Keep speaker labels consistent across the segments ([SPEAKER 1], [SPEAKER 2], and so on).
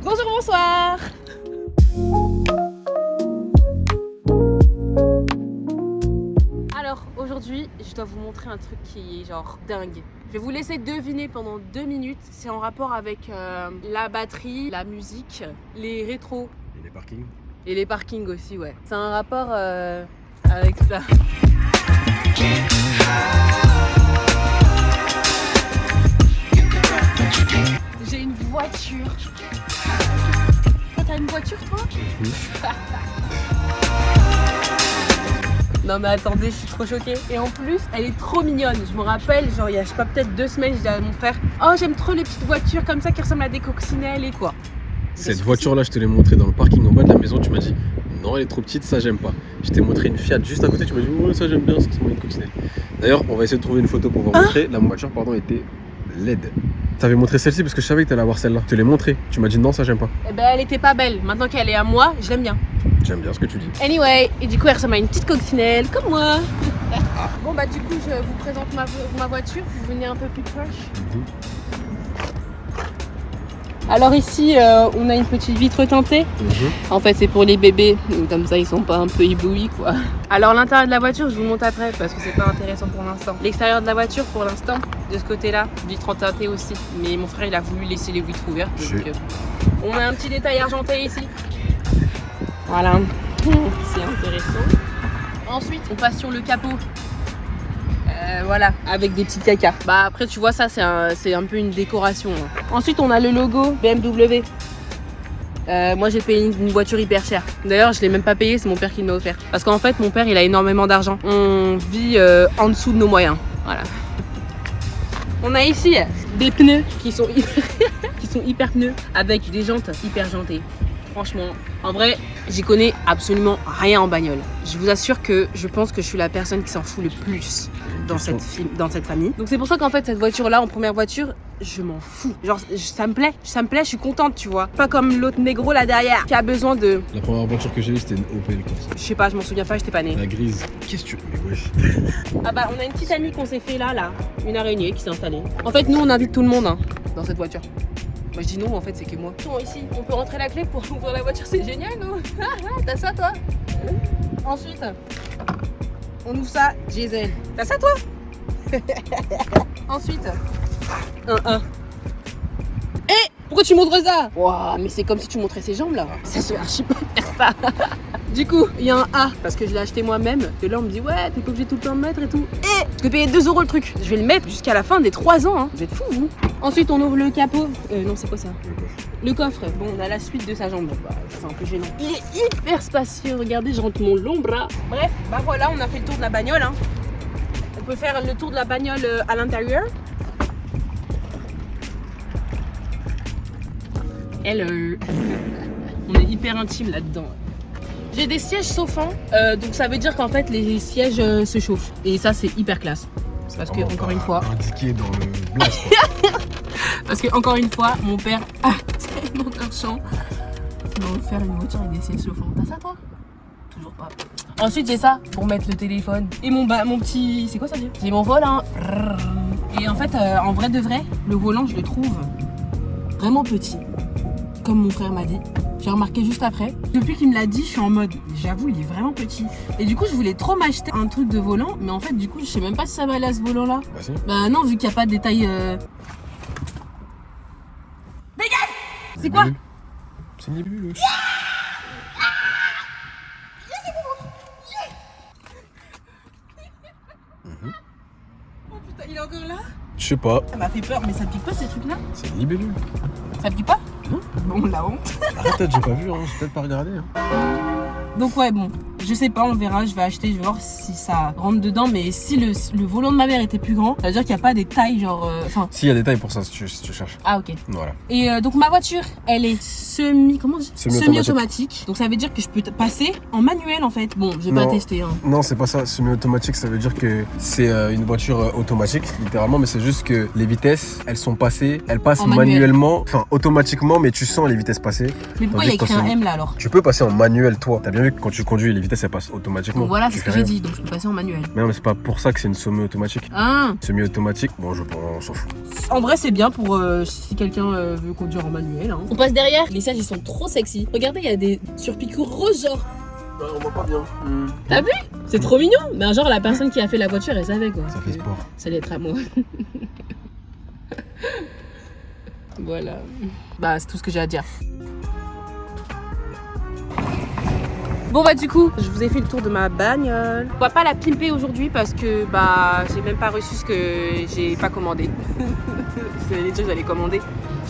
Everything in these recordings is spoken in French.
[SPEAKER 1] Bonjour, bonsoir. Alors aujourd'hui, je dois vous montrer un truc qui est genre dingue. Je vais vous laisser deviner pendant 2 minutes. C'est en rapport avec la batterie, la musique, les rétros.
[SPEAKER 2] Et les parkings.
[SPEAKER 1] Et les parkings aussi, ouais. C'est un rapport avec ça. J'ai une voiture. Toi, t'as une voiture, toi? Non mais attendez, je suis trop choquée. Et en plus, elle est trop mignonne. Je me rappelle, genre il y a, je sais pas, peut-être 2 semaines, je disais à mon frère, oh j'aime trop les petites voitures comme ça qui ressemblent à des coccinelles et quoi.
[SPEAKER 2] Cette voiture-là, je te l'ai montrée dans le parking en bas de la maison. Tu m'as dit, non, elle est trop petite, ça j'aime pas. Je t'ai montré une Fiat juste à côté. Tu m'as dit, ouais, ça j'aime bien, ça ressemble à une coccinelle. D'ailleurs, on va essayer de trouver une photo pour vous montrer. La voiture, pardon, était laide. T'avais montré celle-ci parce que je savais que t'allais avoir celle-là. Je te l'ai montrée. Tu m'as dit, non, ça j'aime pas.
[SPEAKER 1] Eh ben, elle était pas belle. Maintenant qu'elle est à moi, je l'aime bien.
[SPEAKER 2] J'aime bien ce que tu dis.
[SPEAKER 1] Anyway, et du coup, elle ressemble à une petite coccinelle comme moi. Bon, bah, du coup, je vous présente ma voiture. Vous venez un peu plus proche. Alors ici, on a une petite vitre teintée. En fait, c'est pour les bébés, comme ça, ils sont pas un peu éblouis, quoi. Alors l'intérieur de la voiture, je vous montre après parce que c'est pas intéressant pour l'instant. L'extérieur de la voiture, pour l'instant, de ce côté-là, vitre teintée aussi. Mais mon frère, il a voulu laisser les vitres ouvertes. Donc, on a un petit détail argenté ici. Voilà, c'est intéressant. Ensuite, on passe sur le capot. Voilà, avec des petits cacas. Bah après tu vois ça c'est un peu une décoration. Ensuite on a le logo BMW. Moi j'ai payé une voiture hyper chère. D'ailleurs je l'ai même pas payé, c'est mon père qui me l'a offert. Parce qu'en fait mon père il a énormément d'argent. On vit en dessous de nos moyens. Voilà. On a ici des pneus qui sont hyper pneus avec des jantes hyper jantées. Franchement, en vrai, j'y connais absolument rien en bagnole. Je vous assure que je pense que je suis la personne qui s'en fout le plus dans cette famille. Donc c'est pour ça qu'en fait, cette voiture-là, en première voiture, je m'en fous. Genre, ça me plaît, je suis contente, tu vois. Pas comme l'autre négro là derrière qui a besoin de...
[SPEAKER 2] La première voiture que j'ai vue, c'était une Opel comme ça.
[SPEAKER 1] Je sais pas, je m'en souviens pas, j'étais pas née.
[SPEAKER 2] La grise. Qu'est-ce que tu... Mais wesh.
[SPEAKER 1] Ah bah, on a une petite amie qu'on s'est fait là, une araignée qui s'est installée. En fait, nous, on invite tout le monde hein, dans cette voiture. Moi je dis non, en fait c'est que moi. Ici, on peut rentrer la clé pour ouvrir la voiture, c'est génial, non? T'as ça toi? Ensuite, on ouvre ça, diesel. T'as ça toi? Ensuite, un. Eh, pourquoi tu montres ça? Waouh, mais c'est comme si tu montrais ses jambes là. Ça se fait archi pas faire ça. Du coup, il y a un A parce que je l'ai acheté moi-même. Et là, on me dit, ouais, t'es pas obligé tout le temps de mettre et tout. Et je vais payer 2 € le truc. Je vais le mettre jusqu'à la fin des 3 ans. Hein. Vous êtes fous, vous. Ensuite, on ouvre le capot. Non, c'est quoi ça? Le coffre. Bon, on a la suite de sa jambe. Bah, c'est un peu gênant. Il est hyper spacieux. Regardez, je rentre mon long bras. Bref, bah voilà, on a fait le tour de la bagnole. Hein. On peut faire le tour de la bagnole à l'intérieur. Hello. On est hyper intime là-dedans. J'ai des sièges chauffants, donc ça veut dire qu'en fait les sièges se chauffent. Et ça c'est hyper classe. C'est parce que encore une fois.
[SPEAKER 2] Indiqué dans le blast.
[SPEAKER 1] Parce que encore une fois, mon père a tellement d'argent. Il va me faire une voiture avec des sièges chauffants. T'as ça toi? Toujours pas. Ensuite j'ai ça pour mettre le téléphone. Et mon petit. C'est quoi ça dire? J'ai mon volant. Et en fait, en vrai de vrai, le volant je le trouve vraiment petit. Comme mon frère m'a dit. J'ai remarqué juste après. Depuis qu'il me l'a dit, je suis en mode, j'avoue, il est vraiment petit. Et du coup, je voulais trop m'acheter un truc de volant, mais en fait, du coup, je sais même pas si ça va aller à ce volant-là.
[SPEAKER 2] Bah si.
[SPEAKER 1] Bah non, vu qu'il n'y a pas de détails. Dégage! C'est quoi?
[SPEAKER 2] C'est une libellule.
[SPEAKER 1] Oh putain, il est encore là?
[SPEAKER 2] Je sais pas.
[SPEAKER 1] Ça m'a fait peur, mais ça pique pas ces trucs-là?
[SPEAKER 2] C'est une libellule.
[SPEAKER 1] Ça pique pas?
[SPEAKER 2] Non.
[SPEAKER 1] Bon, la honte.
[SPEAKER 2] Arrête, j'ai pas vu, hein. J'ai peut-être pas regardé. Hein.
[SPEAKER 1] Donc ouais, bon, je sais pas, on verra, je vais acheter, je vais voir si ça rentre dedans. Mais si le volant de ma mère était plus grand, ça veut dire qu'il n'y a pas des tailles genre...
[SPEAKER 2] Si, il y a des tailles pour ça si tu cherches.
[SPEAKER 1] Ah ok.
[SPEAKER 2] Voilà.
[SPEAKER 1] Et donc ma voiture, elle est comment on dit? Semi-automatique. Donc ça veut dire que je peux passer en manuel en fait. Bon, j'ai pas testé. Hein.
[SPEAKER 2] Non, c'est pas ça. Semi-automatique, ça veut dire que c'est une voiture automatique, littéralement, mais c'est juste que les vitesses, elles sont passées, elles passent manuellement, enfin automatiquement, mais tu sens les vitesses passer.
[SPEAKER 1] Mais pourquoi il y a écrit un M là alors?
[SPEAKER 2] Tu peux passer en manuel, toi. T'as bien vu que quand tu conduis, les vitesses ça passe automatiquement.
[SPEAKER 1] Donc voilà,
[SPEAKER 2] Tu
[SPEAKER 1] c'est ce
[SPEAKER 2] fais
[SPEAKER 1] que j'ai
[SPEAKER 2] rien.
[SPEAKER 1] dit, donc je peux passer en manuel.
[SPEAKER 2] Mais non, mais c'est pas pour ça que c'est une semi-automatique.
[SPEAKER 1] Ah.
[SPEAKER 2] Semi-automatique, bon, on s'en fout.
[SPEAKER 1] En vrai, c'est bien pour si quelqu'un veut conduire en manuel. Hein. On passe derrière. Les sièges, ils sont trop sexy. Regardez, il y a des surpiqûres roses, genre.
[SPEAKER 2] On voit pas bien.
[SPEAKER 1] T'as vu? C'est trop mignon. Mais genre, la personne qui a fait la voiture, elle savait quoi.
[SPEAKER 2] Ça fait sport.
[SPEAKER 1] Ça allait être à moi. Voilà. Bah, c'est tout ce que j'ai à dire. Bon bah du coup, je vous ai fait le tour de ma bagnole. On va pas la pimper aujourd'hui parce que bah j'ai même pas reçu ce que j'ai pas commandé. Vous allez dire que j'allais commander.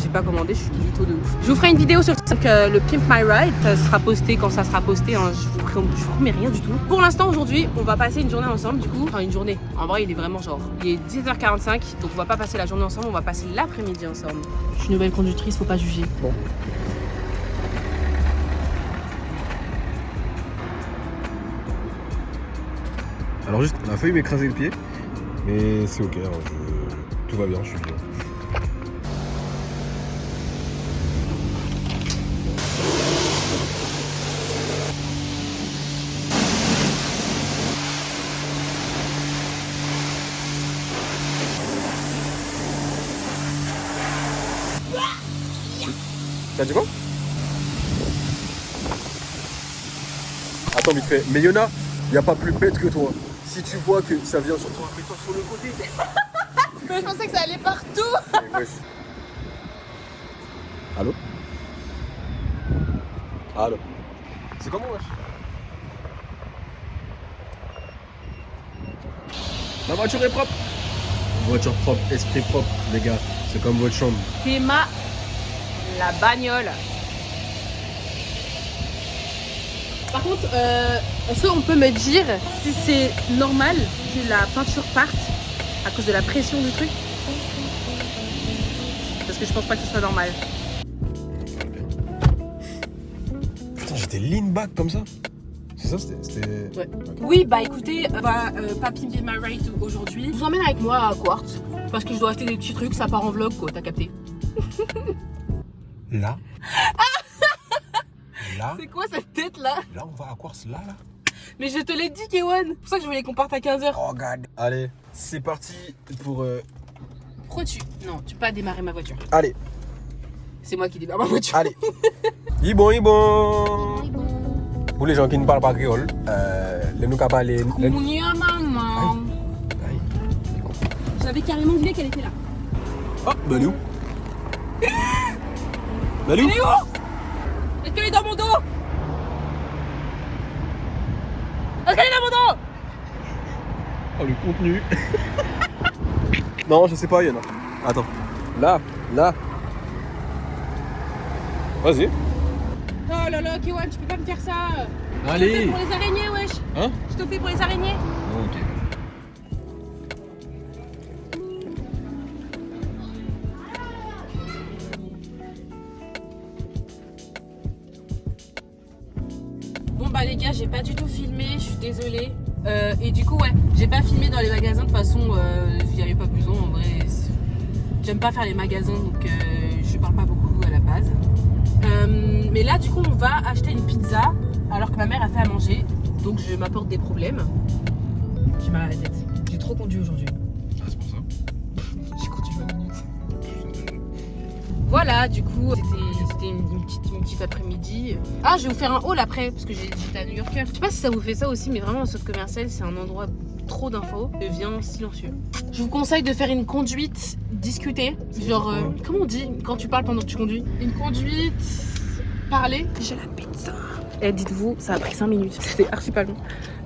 [SPEAKER 1] J'ai pas commandé, je suis mytho de ouf. Je vous ferai une vidéo sur le Pimp My Ride. Ça sera posté quand ça sera posté. Hein. Je vous promets rien du tout. Pour l'instant aujourd'hui, on va passer une journée ensemble du coup. Enfin une journée. En vrai il est vraiment genre. Il est 10h45 donc on va pas passer la journée ensemble, on va passer l'après-midi ensemble. Je suis nouvelle conductrice, faut pas juger.
[SPEAKER 2] Bon. Alors juste, on a failli m'écraser le pied, mais c'est ok, hein, tout va bien, je suis bien. T'as dit quoi? Attends, vite fait. Mais Yona, y a pas plus bête que toi. Si tu vois que ça vient sur toi, mets-toi sur le côté.
[SPEAKER 1] Mais je pensais que ça allait partout.
[SPEAKER 2] Allô? Allô? C'est comment, wesh? La voiture est propre. Voiture propre, esprit propre, les gars. C'est comme votre chambre.
[SPEAKER 1] Théma, la bagnole. Par contre, est-ce qu'on peut me dire si c'est normal que la peinture parte à cause de la pression du truc? Parce que je pense pas que ce soit normal.
[SPEAKER 2] Putain, j'étais lean back comme ça. C'est ça, c'était...
[SPEAKER 1] Ouais. Oui, bah écoutez, on va pas pimper my ride aujourd'hui. Je vous emmène avec moi à Quartz parce que je dois acheter des petits trucs, ça part en vlog quoi, t'as capté?
[SPEAKER 2] Là. Là.
[SPEAKER 1] C'est quoi cette tête là?
[SPEAKER 2] Là, on va à Quartz, là.
[SPEAKER 1] Mais je te l'ai dit, Kewan. C'est pour ça que je voulais qu'on parte à 15h.
[SPEAKER 2] Oh, God. Allez, c'est parti pour...
[SPEAKER 1] Pourquoi tu... Non, tu peux pas démarrer ma voiture.
[SPEAKER 2] Allez.
[SPEAKER 1] C'est moi qui démarre ma voiture.
[SPEAKER 2] Allez. Bon. Pour les gens qui ne parlent pas créole, les nous capables...
[SPEAKER 1] Kounia maman. J'avais carrément oublié qu'elle était là.
[SPEAKER 2] Oh, ben où? Ben où?
[SPEAKER 1] Elle est où? Est-ce qu'elle est dans mon dos? Est-ce qu'elle est dans mon dos?
[SPEAKER 2] Oh, le contenu. Non, je sais pas, il y en a. Attends. Là. Vas-y.
[SPEAKER 1] Oh là là, Kewan, tu peux pas me faire ça.
[SPEAKER 2] Allez.
[SPEAKER 1] Je te fais pour les araignées, wesh.
[SPEAKER 2] Hein?
[SPEAKER 1] Je te fais pour les araignées.
[SPEAKER 2] Ok.
[SPEAKER 1] Bon bah les gars, j'ai pas du tout filmé, je suis désolée. Et du coup ouais, j'ai pas filmé dans les magasins, de toute façon j'y avais pas besoin en vrai. J'aime pas faire les magasins donc je parle pas beaucoup à la base. Mais là du coup on va acheter une pizza alors que ma mère a fait à manger. Donc je m'apporte des problèmes. J'ai mal à la tête, j'ai trop conduit aujourd'hui.
[SPEAKER 2] Ah, c'est pour ça.
[SPEAKER 1] J'ai conduit 20 minutes. Voilà, du coup c'était une petite après-midi. Ah, je vais vous faire un haul après parce que j'étais à New Yorker. Je sais pas si ça vous fait ça aussi, mais vraiment le centre commercial c'est un endroit trop d'infos, devient silencieux. Je vous conseille de faire une conduite discutée. Genre, comment on dit quand tu parles pendant que tu conduis? Une conduite parler. J'ai la pizza. Et dites-vous, ça a pris 5 minutes. C'était archi pas long.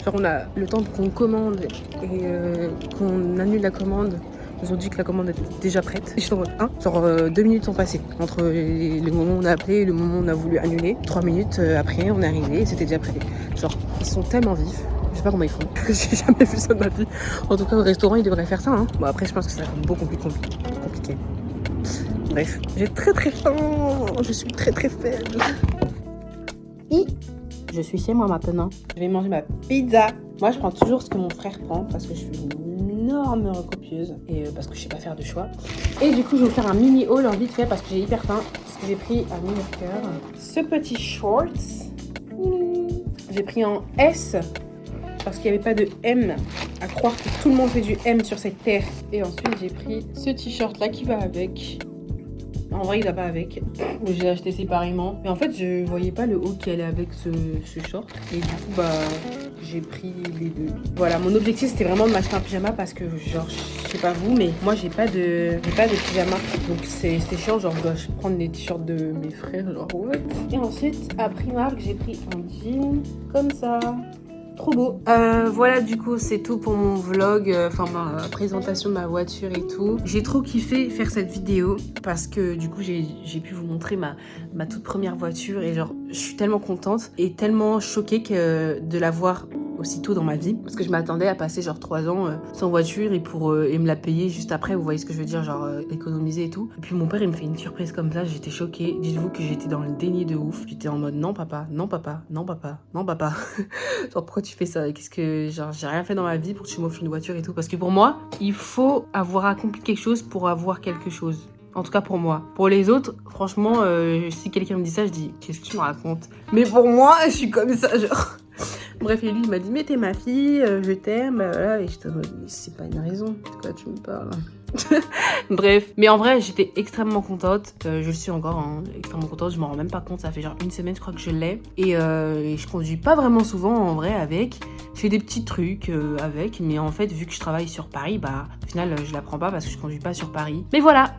[SPEAKER 1] Genre, on a le temps qu'on commande et qu'on annule la commande. Ils nous ont dit que la commande était déjà prête. Et je suis en mode, hein, genre 2 minutes sont passées entre le moment où on a appelé et le moment où on a voulu annuler. 3 minutes après, on est arrivé et c'était déjà prêt. Genre, ils sont tellement vifs. Je sais pas comment ils font. J'ai jamais vu ça de ma vie. En tout cas, au restaurant, ils devraient faire ça. Hein. Bon, après, je pense que ça va être beaucoup plus compliqué. Bref, j'ai très faim. Je suis très faible. Et je suis chez moi maintenant. Je vais manger ma pizza. Moi, je prends toujours ce que mon frère prend parce que je suis une énorme recopieuse et parce que je sais pas faire de choix. Et du coup, je vais vous faire un mini haul en vite fait parce que j'ai hyper faim. Parce que j'ai pris à New Yorker ce petit shorts. J'ai pris en S parce qu'il n'y avait pas de M. À croire que tout le monde fait du M sur cette terre. Et ensuite, j'ai pris ce t-shirt là qui va avec. En vrai, il va pas avec. J'ai acheté séparément. Mais en fait, je voyais pas le haut qui allait avec ce short. Et du coup, bah, j'ai pris les deux. Voilà, mon objectif, c'était vraiment de m'acheter un pyjama parce que, genre, je sais pas vous, mais moi, j'ai pas de pyjama. Donc, c'est chiant. Genre, je dois prendre les t-shirts de mes frères. Genre, what? Et ensuite, à Primark, j'ai pris un jean comme ça. Trop beau. Voilà, du coup, c'est tout pour mon vlog, enfin ma présentation de ma voiture et tout. J'ai trop kiffé faire cette vidéo parce que du coup, j'ai pu vous montrer ma toute première voiture et genre, je suis tellement contente et tellement choquée de la voir aussitôt dans ma vie parce que je m'attendais à passer genre 3 ans sans voiture et me la payer juste après, vous voyez ce que je veux dire, genre économiser et tout. Et puis mon père il me fait une surprise comme ça, j'étais choquée. Dites-vous que j'étais dans le déni de ouf. J'étais en mode non papa, non papa, non papa, non papa. Genre pourquoi tu fais ça? Qu'est-ce que genre j'ai rien fait dans ma vie pour que tu m'offres une voiture et tout, parce que pour moi il faut avoir accompli quelque chose pour avoir quelque chose. En tout cas pour moi. Pour les autres, franchement, si quelqu'un me dit ça, je dis qu'est-ce que tu me racontes? Mais pour moi, je suis comme ça, genre. Bref, et lui, il m'a dit mais t'es ma fille, je t'aime, voilà. Et j'étais en mode mais c'est pas une raison. De quoi tu me parles? Bref, mais en vrai j'étais extrêmement contente, je le suis encore extrêmement contente, je m'en rends même pas compte, ça fait genre une semaine je crois que je l'ai et je conduis pas vraiment souvent en vrai avec, je fais des petits trucs avec, mais en fait vu que je travaille sur Paris, bah au final je la prends pas parce que je conduis pas sur Paris. Mais voilà,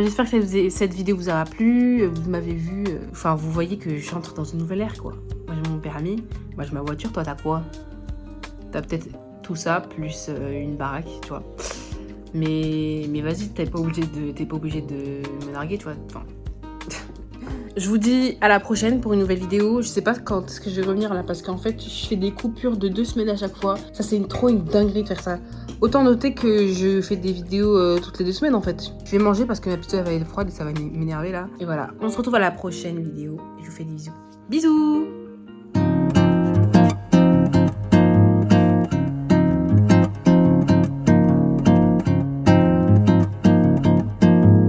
[SPEAKER 1] j'espère que cette vidéo vous aura plu, vous m'avez vu, enfin vous voyez que je entre dans une nouvelle ère quoi. Moi j'ai mon permis, moi j'ai ma voiture, toi t'as quoi? T'as peut-être tout ça plus une baraque, tu vois. Mais vas-y, t'es pas obligé de me narguer, tu vois. Enfin... Je vous dis à la prochaine pour une nouvelle vidéo. Je sais pas quand est-ce que je vais revenir là parce qu'en fait je fais des coupures de 2 semaines à chaque fois. Ça c'est trop une dinguerie de faire ça. Autant noter que je fais des vidéos toutes les 2 semaines en fait. Je vais manger parce que ma pizza va être froide et ça va m'énerver là. Et voilà, on se retrouve à la prochaine vidéo. Et je vous fais des bisous. Bisous!